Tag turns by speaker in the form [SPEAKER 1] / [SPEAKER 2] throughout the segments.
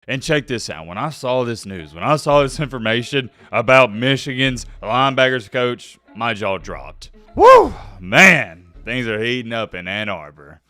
[SPEAKER 1] And check this out. When I saw this news, when I saw this information about Michigan's linebackers coach, my jaw dropped. Woo! Man, things are heating up in Ann Arbor.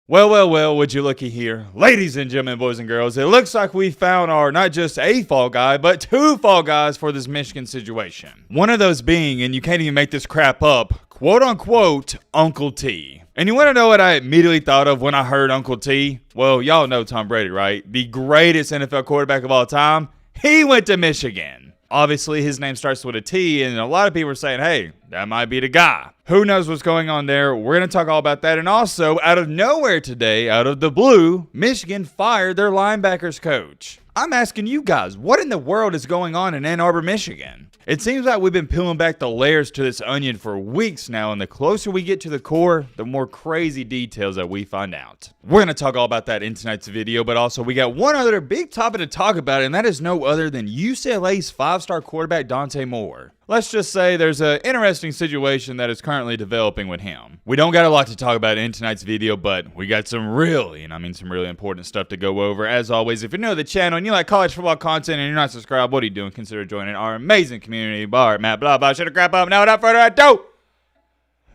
[SPEAKER 1] Well, would you looky here? Ladies and gentlemen, boys and girls, it looks like we found our not just a fall guy, but two fall guys for this Michigan situation. One of those being, and you can't even make this crap up, quote unquote, Uncle T. And you want to know what I immediately thought of when I heard Uncle T? Well, y'all know Tom Brady, right? The greatest NFL quarterback of all time. He went to Michigan. Obviously, his name starts with a T, and a lot of people are saying, hey, that might be the guy. Who knows what's going on there? We're going to talk all about that. And also, out of nowhere today, out of the blue, Michigan fired their linebackers coach. I'm asking you guys, what in the world is going on in Ann Arbor, Michigan? It seems like we've been peeling back the layers to this onion for weeks now, and the closer we get to the core, the more crazy details that we find out. We're going to talk all about that in tonight's video, but also we got one other big topic to talk about, and that is no other than UCLA's five-star quarterback Dante Moore. Let's just say there's an interesting situation that is currently developing with him. We don't got a lot to talk about in tonight's video, but we got some really important stuff to go over. As always, if you're new to the channel and you like college football content and you're not subscribed, what are you doing? Consider joining our amazing community. Bar, Matt, blah, blah, shut the crap up. Now, without further ado,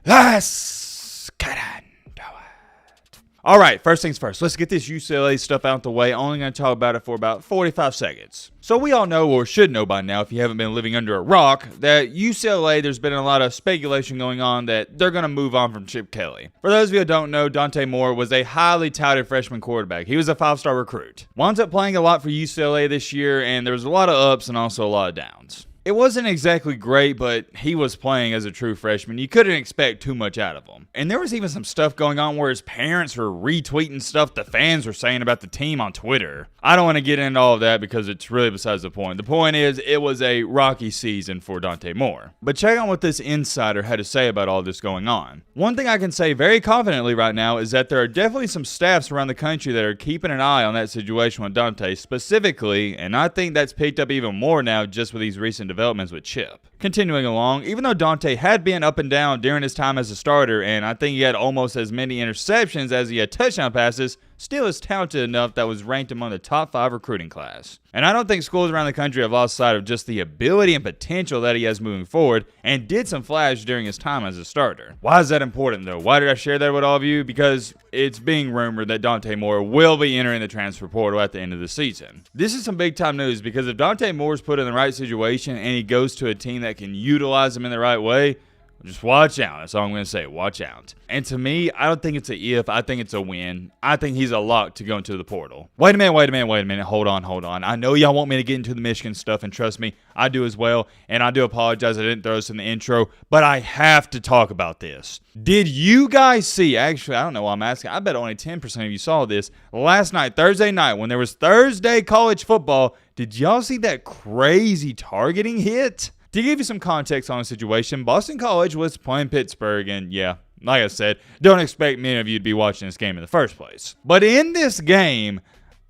[SPEAKER 1] let's get into it. All right, first things first, let's get this UCLA stuff out the way. Only going to talk about it for about 45 seconds. So we all know, or should know by now if you haven't been living under a rock, that UCLA, there's been a lot of speculation going on that they're going to move on from Chip Kelly. For those of you who don't know, Dante Moore was a highly touted freshman quarterback. He was a five-star recruit. Winds up playing a lot for UCLA this year, and there was a lot of ups and also a lot of downs. It wasn't exactly great, but he was playing as a true freshman. You couldn't expect too much out of him. And there was even some stuff going on where his parents were retweeting stuff the fans were saying about the team on Twitter. I don't want to get into all of that because it's really besides the point. The point is, it was a rocky season for Dante Moore. But check out what this insider had to say about all this going on. One thing I can say very confidently right now is that there are definitely some staffs around the country that are keeping an eye on that situation with Dante specifically, and I think that's picked up even more now just with these recent developments with Chip. Continuing along, even though Dante had been up and down during his time as a starter, and I think he had almost as many interceptions as he had touchdown passes, still is talented enough that was ranked among the top 5 recruiting class. And I don't think schools around the country have lost sight of just the ability and potential that he has moving forward, and did some flash during his time as a starter. Why is that important though? Why did I share that with all of you? Because it's being rumored that Dante Moore will be entering the transfer portal at the end of the season. This is some big time news because if Dante Moore's put in the right situation and he goes to a team that can utilize him in the right way, just watch out. That's all I'm going to say. Watch out. And to me, I don't think it's a if. I think it's a win. I think he's a lock to go into the portal. Wait a minute. Hold on. I know y'all want me to get into the Michigan stuff, and trust me, I do as well. And I do apologize I didn't throw this in the intro, but I have to talk about this. Did you guys see, actually, I don't know why I'm asking. I bet only 10% of you saw this. Last night, Thursday night, when there was Thursday college football, did y'all see that crazy targeting hit? To give you some context on the situation, Boston College was playing Pittsburgh, and yeah, like I said, don't expect many of you to be watching this game in the first place. But in this game,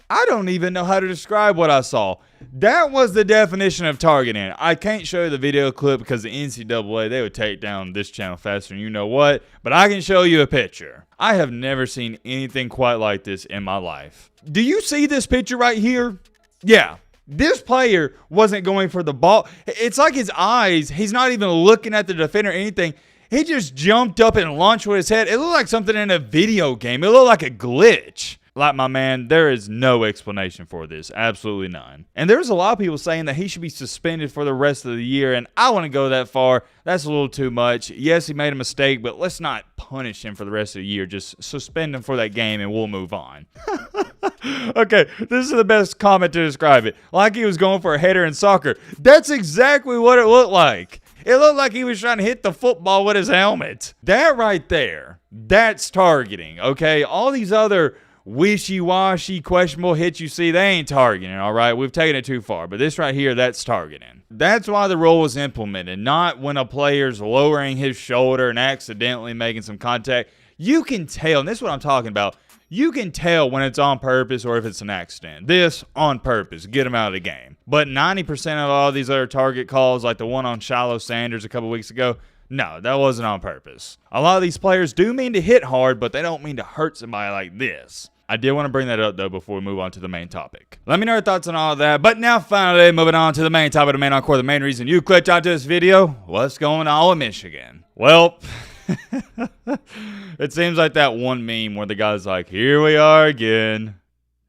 [SPEAKER 1] I don't even know how to describe what I saw. That was the definition of targeting. I can't show you the video clip because the NCAA, they would take down this channel faster than you know what, but I can show you a picture. I have never seen anything quite like this in my life. Do you see this picture right here? Yeah. This player wasn't going for the ball. It's like his eyes, he's not even looking at the defender or anything. He just jumped up and launched with his head. It looked like something in a video game. It looked like a glitch. Like, my man, there is no explanation for this. Absolutely none. And there's a lot of people saying that he should be suspended for the rest of the year, and I want to go that far. That's a little too much. Yes, he made a mistake, but let's not punish him for the rest of the year. Just suspend him for that game, and we'll move on. Okay, this is the best comment to describe it. Like he was going for a header in soccer. That's exactly what it looked like. It looked like he was trying to hit the football with his helmet. That right there, that's targeting, okay? All these other wishy-washy, questionable hits you see, they ain't targeting, all right? We've taken it too far. But this right here, that's targeting. That's why the rule was implemented, not when a player's lowering his shoulder and accidentally making some contact. You can tell, and this is what I'm talking about, you can tell when it's on purpose or if it's an accident. This, on purpose, get him out of the game. But 90% of all these other target calls, like the one on Shiloh Sanders a couple weeks ago, No, that wasn't on purpose. A lot of these players do mean to hit hard, but they don't mean to hurt somebody like this. I did want to bring that up, though, before we move on to the main topic. Let me know your thoughts on all of that. But now, finally, moving on to the main topic, the main encore, the main reason you clicked onto this video. What's going on with Michigan? Well, it seems like that one meme where the guy's like, here we are again.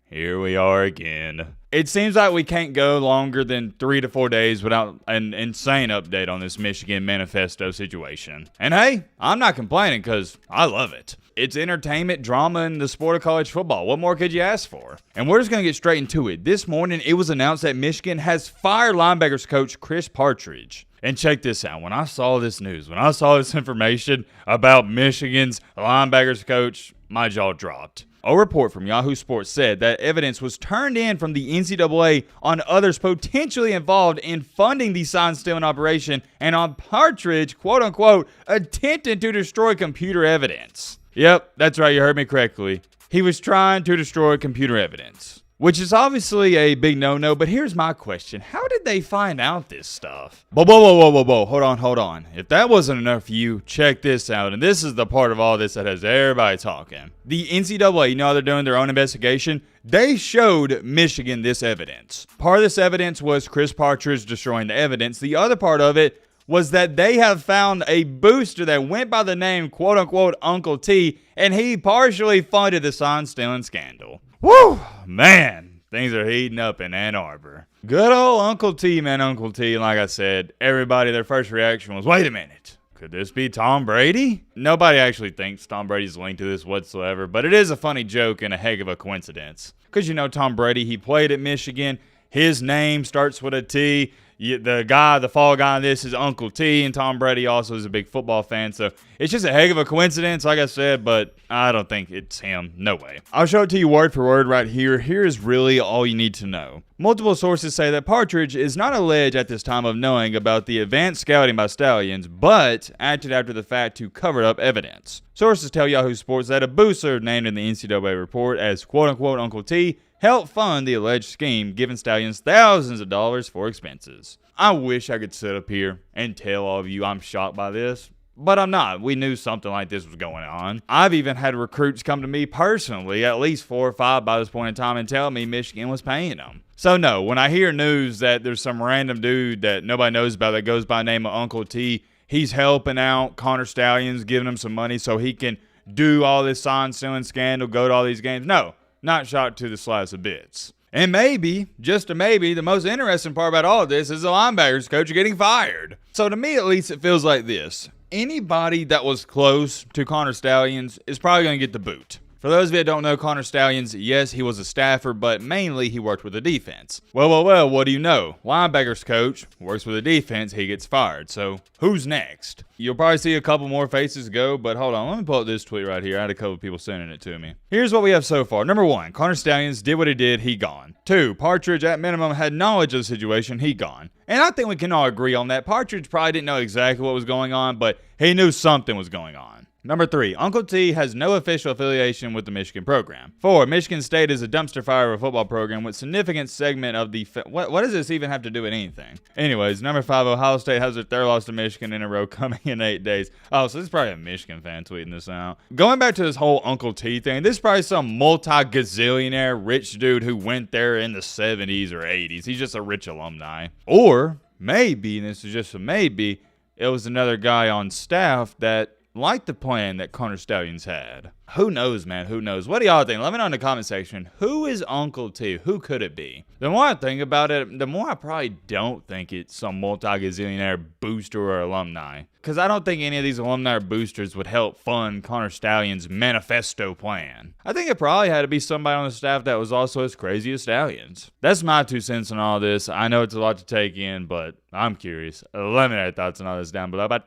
[SPEAKER 1] Here we are again. It seems like we can't go longer than 3 to 4 days without an insane update on this Michigan manifesto situation. And hey, I'm not complaining because I love it. It's entertainment, drama, and the sport of college football. What more could you ask for? And we're just going to get straight into it. This morning, it was announced that Michigan has fired linebackers coach Chris Partridge. And check this out. When I saw this news, when I saw this information about Michigan's linebackers coach, my jaw dropped. A report from Yahoo Sports said that evidence was turned in from the NCAA on others potentially involved in funding the sign stealing operation and on Partridge, quote unquote, attempting to destroy computer evidence. Yep, that's right, you heard me correctly. He was trying to destroy computer evidence, which is obviously a big no-no, but here's my question. How did they find out this stuff? Whoa. Hold on. If that wasn't enough for you, check this out. And this is the part of all this that has everybody talking. The NCAA, you know how they're doing their own investigation? They showed Michigan this evidence. Part of this evidence was Chris Partridge destroying the evidence. The other part of it was that they have found a booster that went by the name, quote-unquote, Uncle T, and he partially funded the sign stealing scandal. Woo! Man, things are heating up in Ann Arbor. Good old Uncle T, man, Uncle T. Like I said, everybody, their first reaction was, wait a minute. Could this be Tom Brady? Nobody actually thinks Tom Brady's linked to this whatsoever, but it is a funny joke and a heck of a coincidence. Because you know Tom Brady, he played at Michigan. His name starts with a T. The fall guy in this is Uncle T, and Tom Brady also is a big football fan, so it's just a heck of a coincidence, like I said, but I don't think it's him. No way. I'll show it to you word for word right here. Here is really all you need to know. Multiple sources say that Partridge is not alleged at this time of knowing about the advanced scouting by Stalions, but acted after the fact to cover up evidence. Sources tell Yahoo Sports that a booster named in the NCAA report as quote-unquote Uncle T helped fund the alleged scheme, giving Stalions thousands of dollars for expenses. I wish I could sit up here and tell all of you I'm shocked by this, but I'm not. We knew something like this was going on. I've even had recruits come to me personally, at least 4 or 5 by this point in time, and tell me Michigan was paying them. So no, when I hear news that there's some random dude that nobody knows about that goes by the name of Uncle T, he's helping out Connor Stalions, giving him some money so he can do all this sign stealing scandal, go to all these games. No. Not shocked to the slice of bits. And maybe, just a maybe, the most interesting part about all of this is the linebackers coach getting fired. So to me, at least, it feels like this. Anybody that was close to Connor Stalions is probably going to get the boot. For those of you that don't know Connor Stalions, yes, he was a staffer, but mainly he worked with the defense. Well, what do you know? Linebackers coach works with the defense, he gets fired. So who's next? You'll probably see a couple more faces go, but hold on, let me pull up this tweet right here. I had a couple people sending it to me. Here's what we have so far. Number 1, Connor Stalions did what he did, he gone. 2, Partridge at minimum had knowledge of the situation, he gone. And I think we can all agree on that. Partridge probably didn't know exactly what was going on, but he knew something was going on. Number 3, Uncle T has no official affiliation with the Michigan program. 4, Michigan State is a dumpster fire of a football program with significant segment of the... What does this even have to do with anything? Anyways, number 5, Ohio State has their 3rd loss to Michigan in a row coming in 8 days. Oh, so this is probably a Michigan fan tweeting this out. Going back to this whole Uncle T thing, this is probably some multi-gazillionaire rich dude who went there in the 70s or 80s. He's just a rich alumni. Or maybe, and this is just a maybe, it was another guy on staff that liked the plan that Connor Stalions had. Who knows, man? Who knows? What do y'all think? Let me know in the comment section. Who is Uncle T? Who could it be? The more I think about it, the more I probably don't think it's some multi-gazillionaire booster or alumni. Because I don't think any of these alumni or boosters would help fund Connor Stalions' manifesto plan. I think it probably had to be somebody on the staff that was also as crazy as Stalions. That's my 2 cents on all this. I know it's a lot to take in, but I'm curious. Let me know your thoughts on all this down below. But